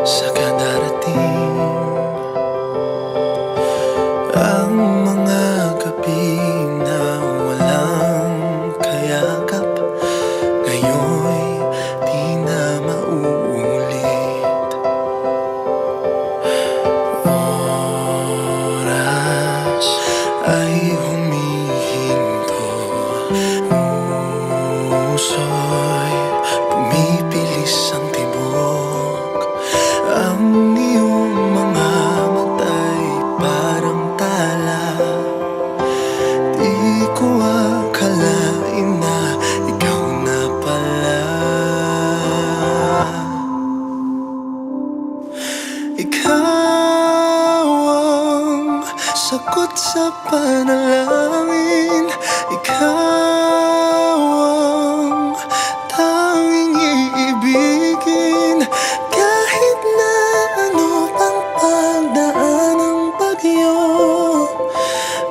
sa kadarating. Ang mga gabi na walang kayakap, ngayon'y di na mauulit. Oras ay humihinto, puso'y pumipilis ang tibok. Ang iyong mga mata'y parang tala. Di ko akalain na ikaw na pala. Ikaw ang sagot sa panalangin. Ikaw ang tanging iibigin. Kahit na ano pang pagdaan ng bagyo,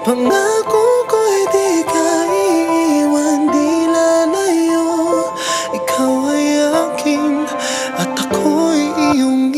pangako ko'y di ka iiwan, di lalayo. Ikaw ay akin at ako'y iyong